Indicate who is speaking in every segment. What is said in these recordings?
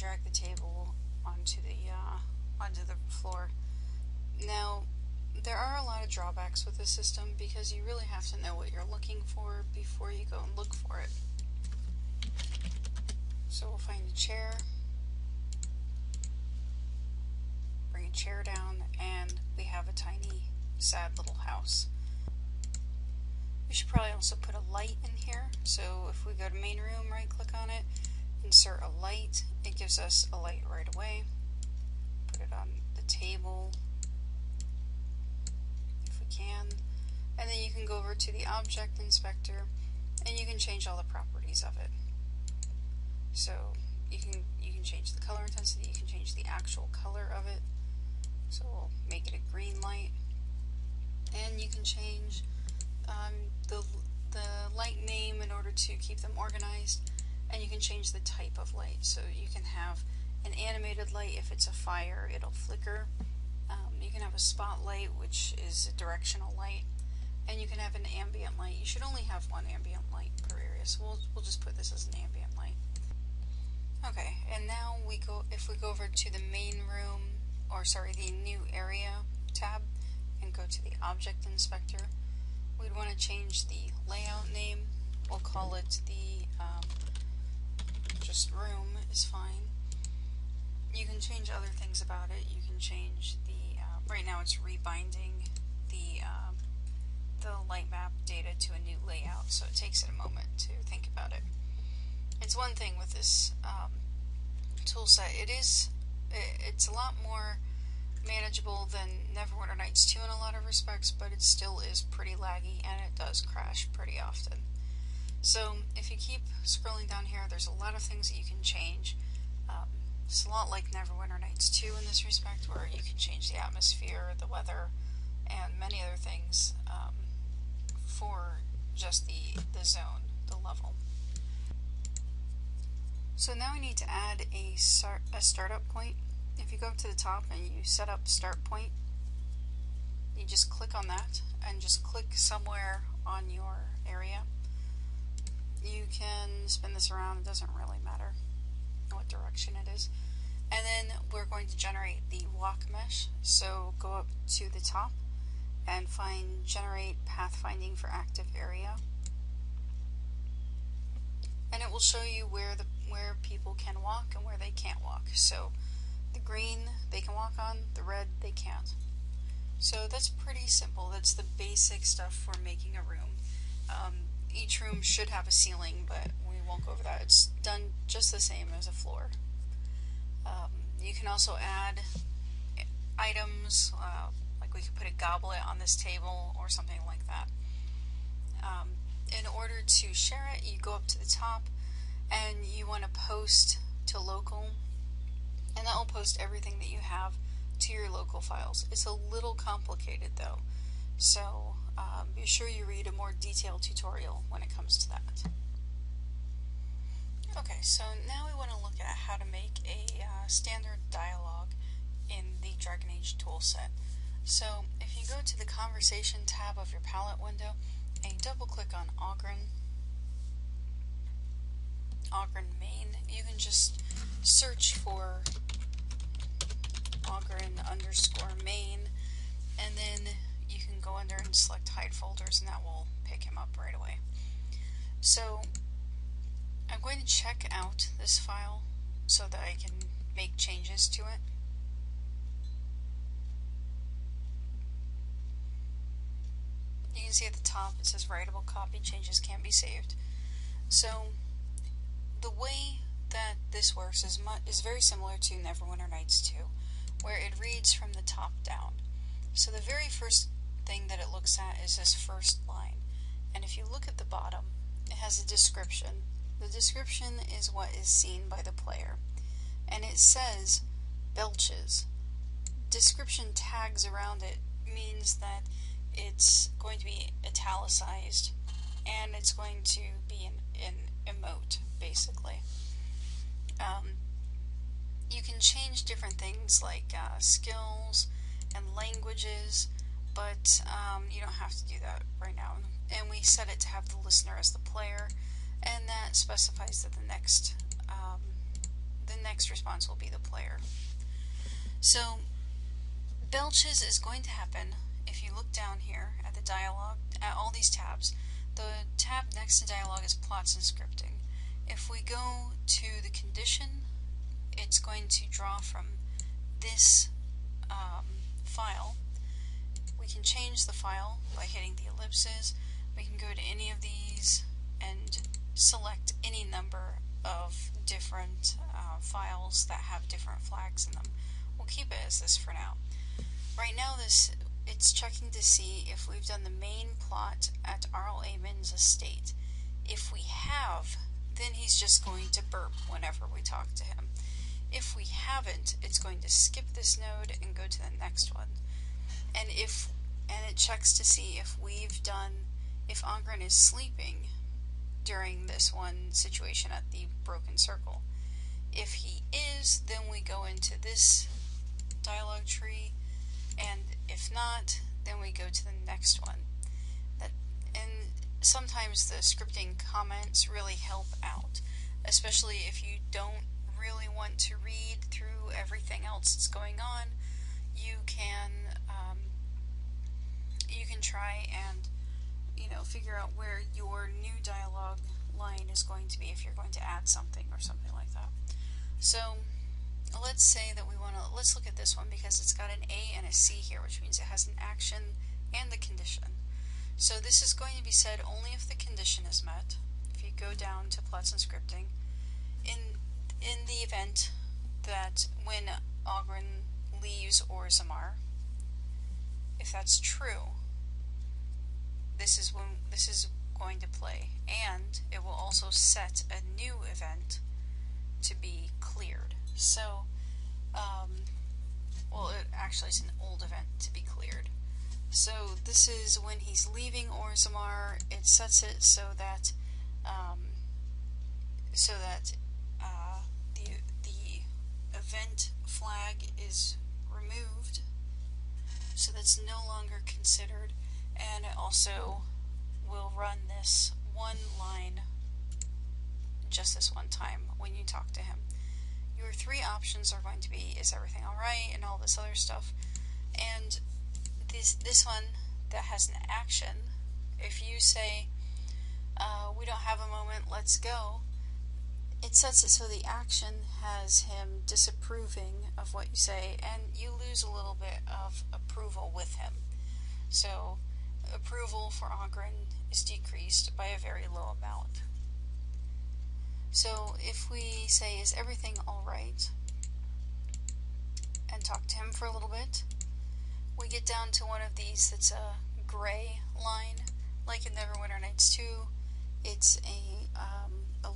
Speaker 1: drag the table onto the floor. Now, there are a lot of drawbacks with this system because you really have to know what you're looking for before you go and look for it. So we'll find a chair, bring a chair down, and we have a tiny, sad little house. We should probably also put a light in here. So if we go to main room, right click on it, insert a light, it gives us a light right away. Put it on the table if we can, and then you can go over to the object inspector and you can change all the properties of it. So you can change the color intensity, you can change the actual color of it. So we'll make it a green light, and you can change the light name in order to keep them organized, and you can change the type of light. So you can have an animated light. If it's a fire, it'll flicker. You can have a spotlight, which is a directional light, and you can have an ambient light. You should only have one ambient light per area, so we'll just put this as an ambient light. Okay, and now if we go over to the main room, or sorry, the new area tab, and go to the object inspector, we'd want to change the layout name. We'll call it the just room is fine. You can change other things about it. You can change the right now it's rebinding the light map data to a new layout, so it takes it a moment to think about it. It's one thing with this tool set. It's a lot more manageable than Neverwinter Nights 2 in a lot of respects, but it still is pretty laggy and it does crash pretty often. So if you keep scrolling down here, there's a lot of things that you can change. It's a lot like Neverwinter Nights 2 in this respect, where you can change the atmosphere, the weather, and many other things for just the zone, the level. So now we need to add a startup point. If you go up to the top and you set up start point, you just click on that and just click somewhere on your area. You can spin this around, it doesn't really matter what direction it is. And then we're going to generate the walk mesh. So go up to the top and find generate pathfinding for active area. And it will show you where people can walk and where they can't walk. So the green they can walk on, the red they can't. So that's pretty simple. That's the basic stuff for making a room. Each room should have a ceiling, but we won't go over that. It's done just the same as a floor. You can also add items, like we could put a goblet on this table or something like that. In order to share it, you go up to the top and you want to post to local, and that will post everything that you have to your local files. It's a little complicated though, so be sure you read a more detailed tutorial when it comes to that. Okay, so now we want to look at how to make a standard dialogue in the Dragon Age toolset. So if you go to the conversation tab of your palette window and you double click on Oghren main, you can just search for Oghren_main, and then you can go under and select hide folders, and that will pick him up right away. So I'm going to check out this file so that I can make changes to it. You can see at the top it says writable copy, changes can't be saved. So the way that this works is very similar to Neverwinter Nights 2, where it reads from the top down. So the very first thing that it looks at is this first line, and if you look at the bottom, it has a description. The description is what is seen by the player, and it says belches. Description tags around it means that it's going to be italicized and it's going to be an emote, basically. You can change different things like skills and languages, but you don't have to do that right now. And we set it to have the listener as the player, and that specifies that the the next response will be the player. So belches is going to happen if you look down here at the dialogue, at all these tabs. The tab next to dialogue is plots and scripting. If we go to the condition, it's going to draw from this file. We can change the file by hitting the ellipses. We can go to any of these and select any number of different files that have different flags in them. We'll keep it as this for now. Right now it's checking to see if we've done the main plot at Arl Amon's estate. If we have, then he's just going to burp whenever we talk to him. If we haven't, it's going to skip this node and go to the next one. And it checks to see if if Ogren is sleeping during this one situation at the broken circle. If he is, then we go into this dialogue tree, and if not, then we go to the next one. And sometimes the scripting comments really help out, especially if you don't really want to read through everything else that's going on. You can try and figure out where your new dialogue line is going to be if you're going to add something or something like that. So let's say that let's look at this one because it's got an A and a C here, which means it has an action and the condition. So this is going to be said only if the condition is met. If you go down to plots and scripting, in the event that when Ogren leaves Orzammar, if that's true, this is going to play, and it will also set a new event to be cleared. So, actually it's an old event to be cleared. So this is when he's leaving Orzammar. It sets it so that the event flag is removed, so that's no longer considered, and it also will run this one line just this one time when you talk to him. Your three options are going to be, is everything alright, and all this other stuff. And this one that has an action, if you say, we don't have a moment, let's go, it sets it so the action has him disapproving of what you say, and you lose a little bit of approval with him. So approval for Ogren is decreased by a very low amount. So if we say, is everything alright, and talk to him for a little bit, we get down to one of these that's a gray line. Like in Neverwinter Nights 2, it's a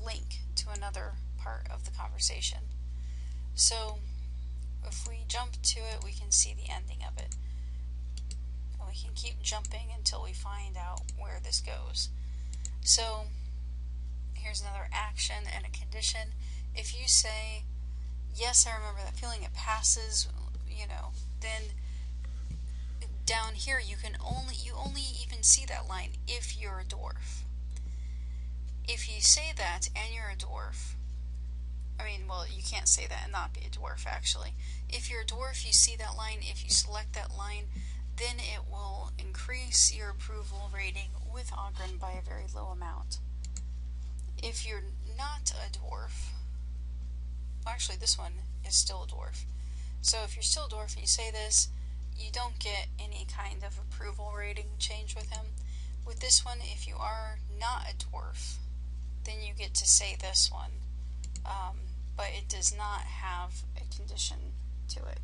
Speaker 1: link to another part of the conversation. So if we jump to it, we can see the ending of it. And we can keep jumping until we find out where this goes. So here's another action and a condition. If you say, yes, I remember that feeling, it passes, then down here you only even see that line if you're a dwarf. If you say that and you're a dwarf, you can't say that and not be a dwarf, actually. If you're a dwarf, you see that line. If you select that line, then it will increase your approval rating with Ogren by a very low amount. If you're not a dwarf, actually this one is still a dwarf. So if you're still a dwarf and you say this, you don't get any kind of approval rating change with him. With this one, if you are not a dwarf, then you get to say this one, but it does not have a condition to it.